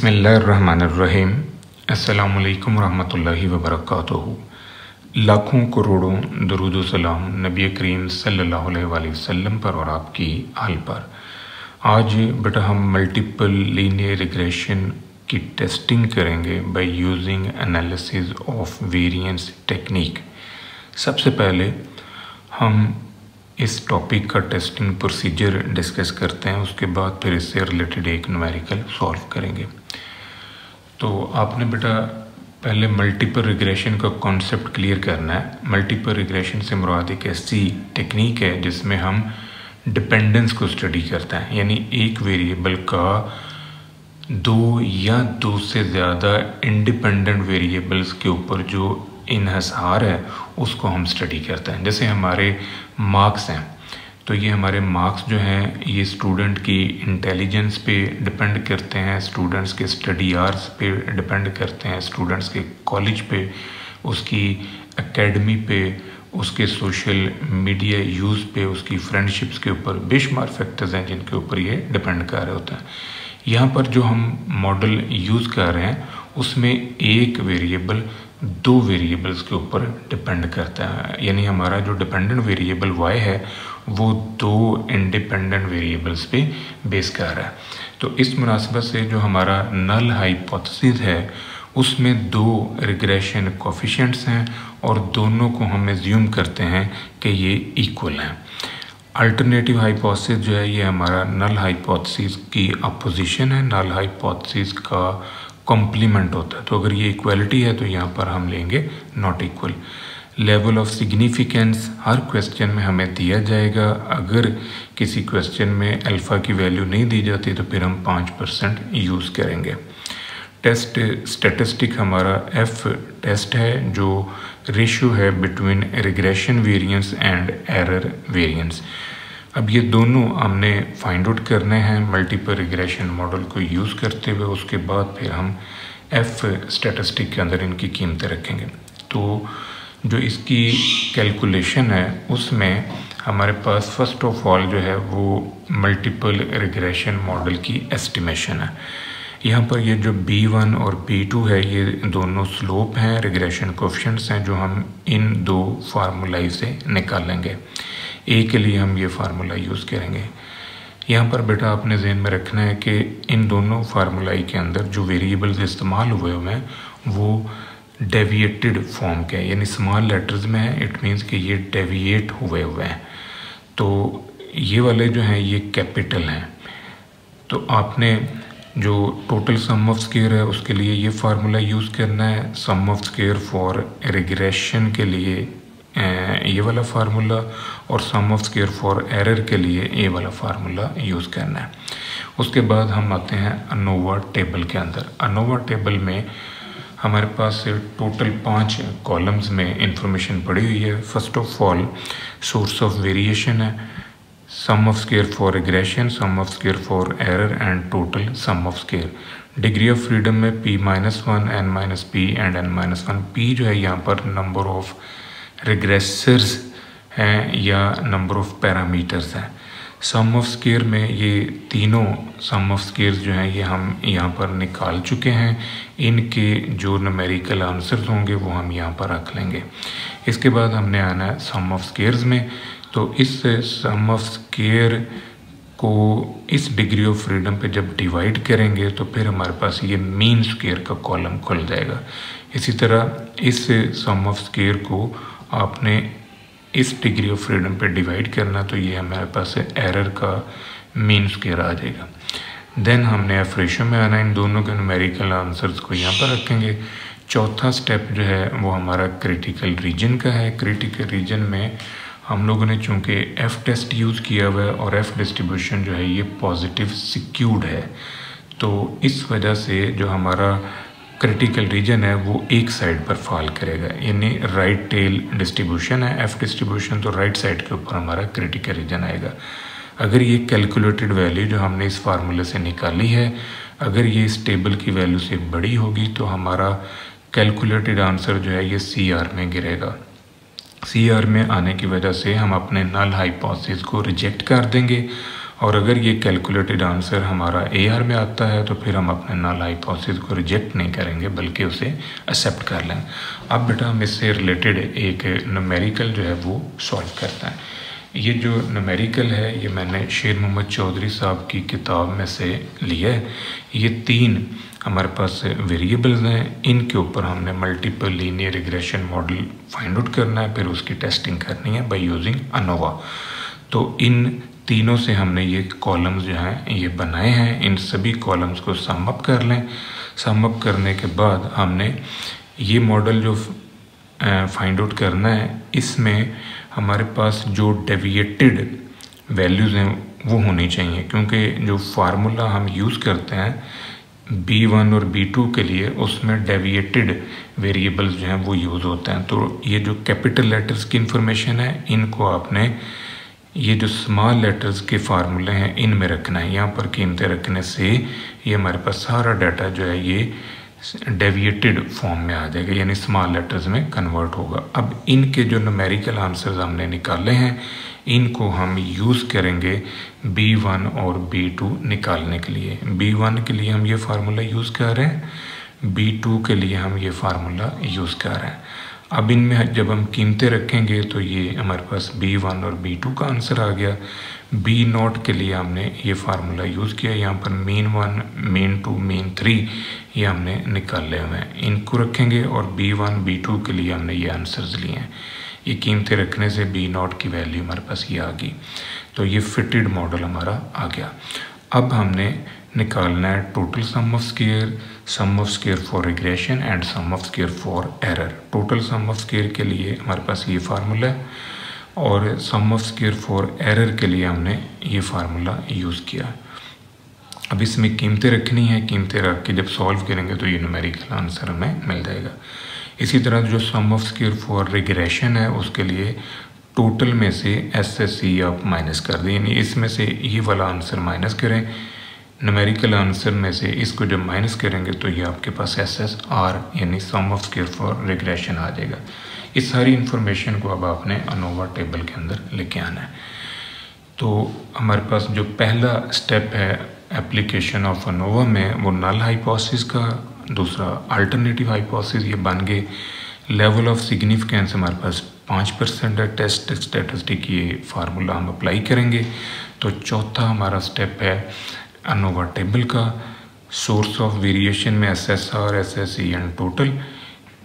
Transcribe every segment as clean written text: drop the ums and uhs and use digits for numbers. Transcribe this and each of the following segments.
बिस्मिल्लाहिर्रहमानिर्रहीम। अस्सलामुअलैकुम रहमतुल्लाहि व बरकातुहू। लाखों करोड़ों दरूद व सलाम नबी करीम सल्लल्लाहु अलैहि वसल्लम पर और आपकी आल पर। आज बेटा हम मल्टीपल लीनियर रिग्रेशन की टेस्टिंग करेंगे by using analysis of variance technique. सबसे पहले हम इस टॉपिक का टेस्टिंग प्रोसीजर डिस्कस करते हैं, उसके बाद फिर इससे रिलेटेड एक न्यूमेरिकल सॉल्व करेंगे। तो आपने बेटा पहले मल्टीपल रिग्रेशन का कॉन्सेप्ट क्लियर करना है। मल्टीपल रिग्रेशन से मुराद एक ऐसी टेक्निक है जिसमें हम डिपेंडेंस को स्टडी करते हैं, यानी एक वेरिएबल का दो या दो से ज़्यादा इंडिपेंडेंट वेरिएबल्स के ऊपर जो इन्हसार है उसको हम स्टडी करते हैं। जैसे हमारे मार्क्स हैं, तो ये हमारे मार्क्स जो हैं ये स्टूडेंट की इंटेलिजेंस पे डिपेंड करते हैं, स्टूडेंट्स के स्टडी आवर्स पे डिपेंड करते हैं, स्टूडेंट्स के कॉलेज पे, उसकी एकेडमी पे, उसके सोशल मीडिया यूज़ पे, उसकी फ्रेंडशिप्स के ऊपर बेशुमार फैक्टर्स हैं जिनके ऊपर ये डिपेंड कर रहे होते हैं। यहाँ पर जो हम मॉडल यूज़ कर रहे हैं उसमें एक वेरिएबल दो वेरिएबल्स के ऊपर डिपेंड करता है, यानी हमारा जो डिपेंडेंट वेरिएबल y है वो दो इंडिपेंडेंट वेरिएबल्स पे बेस कर रहा है। तो इस मुनासिबत से जो हमारा नल हाइपोथेसिस है उसमें दो रिग्रेशन कोफिशिएंट्स हैं और दोनों को हम एज्यूम करते हैं कि ये इक्वल हैं। अल्टरनेटिव हाइपोथेसिस जो है ये हमारा नल हाइपोथेसिस की अपोजिशन है, नल हाइपोथेसिस का कॉम्प्लीमेंट होता है। तो अगर ये इक्वलिटी है तो यहाँ पर हम लेंगे not equal. Level of significance her question में हमें दिया जाएगा। अगर किसी क्वेश्चन में अल्फ़ा की वैल्यू नहीं दी जाती तो फिर हम 5% यूज़ करेंगे। टेस्ट स्टैटिस्टिक हमारा एफ टेस्ट है जो रेशियो है between regression variance and error variance. अब ये दोनों हमने फाइंड आउट करने हैं मल्टीपल रिग्रेशन मॉडल को यूज़ करते हुए। उसके बाद फिर हम एफ स्टैटिस्टिक के अंदर इनकी कीमतें रखेंगे। तो जो इसकी कैलकुलेशन है उसमें हमारे पास फर्स्ट ऑफ ऑल जो है वो मल्टीपल रिग्रेशन मॉडल की एस्टिमेशन है। यहाँ पर ये जो B1 और B2 है ये दोनों स्लोप हैं, रिग्रेशन कोफिशिएंट्स हैं जो हम इन दो फार्मूलाई से निकालेंगे। ए के लिए हम ये फार्मूला यूज़ करेंगे। यहाँ पर बेटा आपने जहन में रखना है कि इन दोनों फार्मूलाई के अंदर जो वेरिएबल्स इस्तेमाल हुए हुए हैं वो डेविएटेड फॉर्म के हैं, यानी स्मॉल लेटर्स में है। इट मीन्स कि ये डेविएट हुए हैं। तो ये वाले जो हैं ये कैपिटल हैं। तो आपने जो टोटल सम ऑफ स्क्वायर है उसके लिए ये फार्मूला यूज़ करना है, sum of square for regression के लिए ये वाला फार्मूला, और sum of square for error के लिए ये वाला फार्मूला यूज़ करना है। उसके बाद हम आते हैं अनोवा टेबल के अंदर। अनोवा टेबल में हमारे पास टोटल 5 कॉलम्स में इंफॉर्मेशन पड़ी हुई है। First of all source of variation है, sum of square for regression, sum of square for error and total sum of square. Degree of freedom में P-1, N-P and N-1। P जो है यहाँ पर नंबर ऑफ रिग्रेसर्स हैं या number of parameters हैं। सम of square में ये तीनों सम ऑफ स्क्वायर्स जो हैं ये हम यहाँ पर निकाल चुके हैं। इनके जो न्यूमेरिकल आंसर्स होंगे वो हम यहाँ पर रख लेंगे। इसके बाद हमने आना है सम ऑफ स्क्वायर्स में। तो इस सम ऑफ स्क्वायर को इस डिग्री ऑफ फ्रीडम पे जब डिवाइड करेंगे तो फिर हमारे पास ये मीन स्क्वायर का कॉलम खुल जाएगा। इसी तरह इस सम ऑफ स्क्वायर को आपने इस डिग्री ऑफ फ्रीडम पे डिवाइड करना, तो ये हमारे पास एरर का मीन स्क्वायर आ जाएगा। देन हमने एफ रेशियो में आना, इन दोनों के न्यूमेरिकल आंसर्स को यहाँ पर रखेंगे। चौथा स्टेप जो है वो हमारा क्रिटिकल रीजन का है। क्रिटिकल रीजन में हम लोगों ने चूँकि एफ टेस्ट यूज़ किया हुआ है और एफ डिस्ट्रीब्यूशन जो है ये पॉजिटिव सिक्यूड है, तो इस वजह से जो हमारा क्रिटिकल रीजन है वो एक साइड पर फॉल करेगा, यानी राइट टेल डिस्ट्रीब्यूशन है एफ डिस्ट्रीब्यूशन, तो राइट साइड के ऊपर हमारा क्रिटिकल रीजन आएगा। अगर ये कैलकुलेटेड वैल्यू जो हमने इस फार्मूले से निकाली है अगर ये इस टेबल की वैल्यू से बड़ी होगी तो हमारा कैलकुलेटेड आंसर जो है ये CR में गिरेगा। CR में आने की वजह से हम अपने नल हाइपोथेसिस को रिजेक्ट कर देंगे और अगर ये कैलकुलेटेड आंसर हमारा AR में आता है तो फिर हम अपने नल हाइपोथेसिस को रिजेक्ट नहीं करेंगे बल्कि उसे एक्सेप्ट कर लें। अब बेटा हम इससे रिलेटेड एक न्यूमेरिकल जो है वो सॉल्व करते हैं। ये जो न्यूमेरिकल है ये मैंने शेर मोहम्मद चौधरी साहब की किताब में से लिया है। ये 3 हमारे पास वेरिएबल्स हैं, इनके ऊपर हमने multiple linear regression model find out करना है, फिर उसकी टेस्टिंग करनी है बाय यूजिंग अनोवा। तो इन तीनों से हमने ये कॉलम्स जो हैं ये बनाए हैं। इन सभी कॉलम्स को सम अप कर लें। सम अप करने के बाद हमने ये मॉडल जो फाइंड आउट करना है, इसमें हमारे पास जो डेविएटेड वैल्यूज़ हैं वो होनी चाहिए, क्योंकि जो फार्मूला हम यूज़ करते हैं B1 और B2 के लिए उसमें डेविएटेड वेरिएबल्स जो हैं वो यूज़ होते हैं। तो ये जो कैपिटल लेटर्स की इंफॉर्मेशन है इनको आपने ये जो स्मॉल लेटर्स के फार्मूले हैं इनमें रखना है। यहाँ पर कीमतें रखने से ये हमारे पास सारा डाटा जो है ये डेविएटेड फॉर्म में आ जाएगा, यानी स्मॉल लेटर्स में कन्वर्ट होगा। अब इनके जो न्यूमेरिकल आंसर्स हमने निकाले हैं इनको हम यूज़ करेंगे B1 और B2 निकालने के लिए। B1 के लिए हम ये फार्मूला यूज़ कर रहे हैं, B2 के लिए हम ये फार्मूला यूज़ कर रहे हैं। अब इनमें जब हम कीमतें रखेंगे तो ये हमारे पास B1 और B2 का आंसर आ गया। B0 के लिए हमने ये फार्मूला यूज़ किया, यहाँ पर मीन 1, मीन 2, मीन 3 ये हमने निकाले हुए हैं, इनको रखेंगे। और B1 B2 के लिए हमने ये आंसर्स लिए हैं। ये कीमतें रखने से B0 की वैल्यू हमारे पास ये आ गई। तो ये फिटेड मॉडल हमारा आ गया। अब हमने निकालना है total sum of square, sum of square for regression and sum of square for error. Total sum of square के लिए हमारे पास ये फार्मूला है और sum of square for error के लिए हमने ये फार्मूला यूज़ किया। अब इसमें कीमतें रखनी है, कीमतें रख के जब सॉल्व करेंगे तो ये न्यूमेरिकल आंसर हमें मिल जाएगा। इसी तरह जो सम ऑफ स्क्वायर फॉर रिग्रेशन है उसके लिए टोटल में से SSE आप माइनस कर दें, यानी इसमें से ये वाला आंसर माइनस करें। न्यूमेरिकल आंसर में से इसको जब माइनस करेंगे तो ये आपके पास SSR यानी सम ऑफ स्क्वायर फॉर रिग्रेशन आ जाएगा। इस सारी इन्फॉर्मेशन को अब आपने अनोवा टेबल के अंदर लेके आना है। तो हमारे पास जो पहला स्टेप है एप्लीकेशन ऑफ अनोवा में वो नल हाइपोथेसिस का, दूसरा अल्टरनेटिव हाइपोथेसिस ये बन गए। लेवल ऑफ सिग्निफिकेंस हमारे पास 5% है। टेस्ट स्टैटिस्टिक ये फार्मूला हम अप्लाई करेंगे। तो चौथा हमारा स्टेप है अनोवा टेबल का। सोर्स ऑफ वेरिएशन में SSR, SSE and total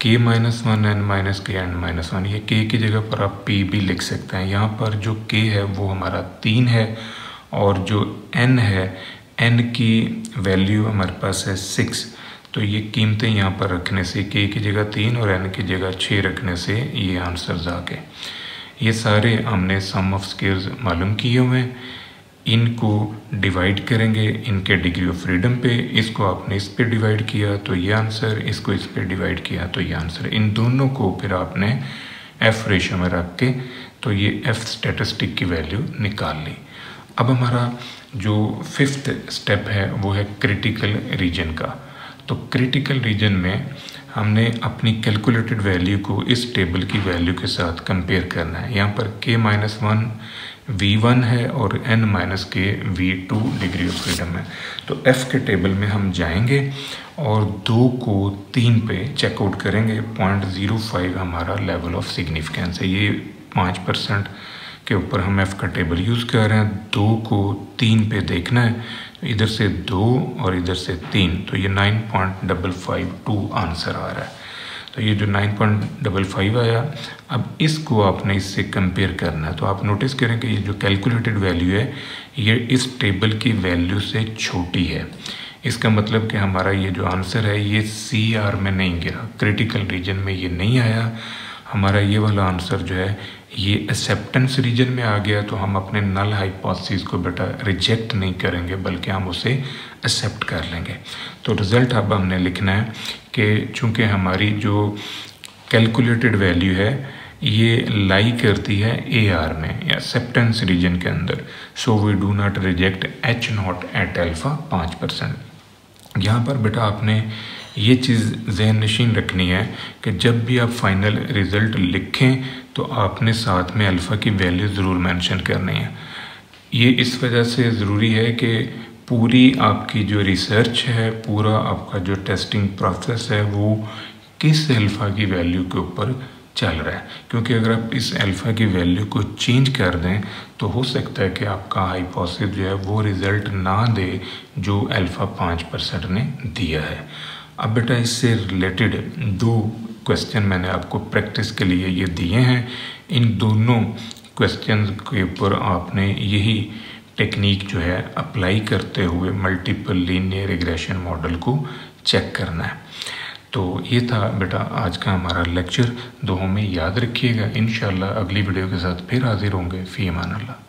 K-1 N-K N-1। ये K की जगह पर आप P भी लिख सकते हैं। यहाँ पर जो K है वो हमारा 3 है और जो N है, N की वैल्यू हमारे पास है 6। तो ये कीमतें यहाँ पर रखने से K की जगह 3 और N की जगह 6 रखने से ये आंसर्स आ गए। ये सारे हमने सम ऑफ स्क्वायर्स मालूम किए हुए हैं। इनको डिवाइड करेंगे इनके डिग्री ऑफ फ्रीडम पे। इसको आपने इस पे डिवाइड किया तो ये आंसर, इसको इस पे डिवाइड किया तो ये आंसर। इन दोनों को फिर आपने F रेशो में रख के तो ये F स्टैटिस्टिक की वैल्यू निकाल ली। अब हमारा जो 5th स्टेप है वो है क्रिटिकल रीजन का। तो क्रिटिकल रीजन में हमने अपनी कैलकुलेटेड वैल्यू को इस टेबल की वैल्यू के साथ कंपेयर करना है। यहाँ पर K-1 V1 है और N-K V2 degree of freedom है। तो F के टेबल में हम जाएंगे और 2 को 3 पे चेकआउट करेंगे। 0.05 हमारा लेवल ऑफ सिग्निफिकेंस है। ये 5% के ऊपर हम F का टेबल यूज़ कर रहे हैं। 2 को 3 पे देखना है, इधर से 2 और इधर से 3, तो ये 9.552 आंसर आ रहा है। तो ये जो 9.55 आया, अब इसको आपने इससे कंपेयर करना है। तो आप नोटिस करें कि ये जो कैलकुलेटेड वैल्यू है ये इस टेबल की वैल्यू से छोटी है। इसका मतलब कि हमारा ये जो आंसर है ये CR में नहीं गिरा, क्रिटिकल रीजन में ये नहीं आया। हमारा ये वाला आंसर जो है ये एक्सेप्टेंस रीजन में आ गया। तो हम अपने नल हाइपोथेसिस को बेटा रिजेक्ट नहीं करेंगे बल्कि हम उसे एक्सेप्ट कर लेंगे। तो रिज़ल्ट अब हमने लिखना है कि चूँकि हमारी जो कैलकुलेटेड वैल्यू है ये लाई करती है AR में या एक्सेप्टेंस रीजन के अंदर, so we do not reject H0 at alpha 5%। यहाँ पर बेटा आपने ये चीज़ ज़हन नशीन रखनी है कि जब भी आप फाइनल रिज़ल्ट लिखें तो आपने साथ में अल्फ़ा की वैल्यू ज़रूर मेंशन करनी है। ये इस वजह से ज़रूरी है कि पूरी आपकी जो रिसर्च है, पूरा आपका जो टेस्टिंग प्रोसेस है, वो किस अल्फ़ा की वैल्यू के ऊपर चल रहा है। क्योंकि अगर आप इस अल्फ़ा की वैल्यू को चेंज कर दें तो हो सकता है कि आपका हाइपोथेसिस जो है वो रिज़ल्ट ना दे जो अल्फ़ा 5% ने दिया है। अब बेटा इससे रिलेटेड 2 क्वेश्चन मैंने आपको प्रैक्टिस के लिए ये दिए हैं। इन दोनों क्वेश्चन के ऊपर आपने यही टेक्निक जो है अप्लाई करते हुए मल्टीपल लीनियर रिग्रेशन मॉडल को चेक करना है। तो ये था बेटा आज का हमारा लेक्चर। दुआओं में याद रखिएगा। इंशाल्लाह अगली वीडियो के साथ फिर हाजिर होंगे। फ़ी अमान अल्लाह।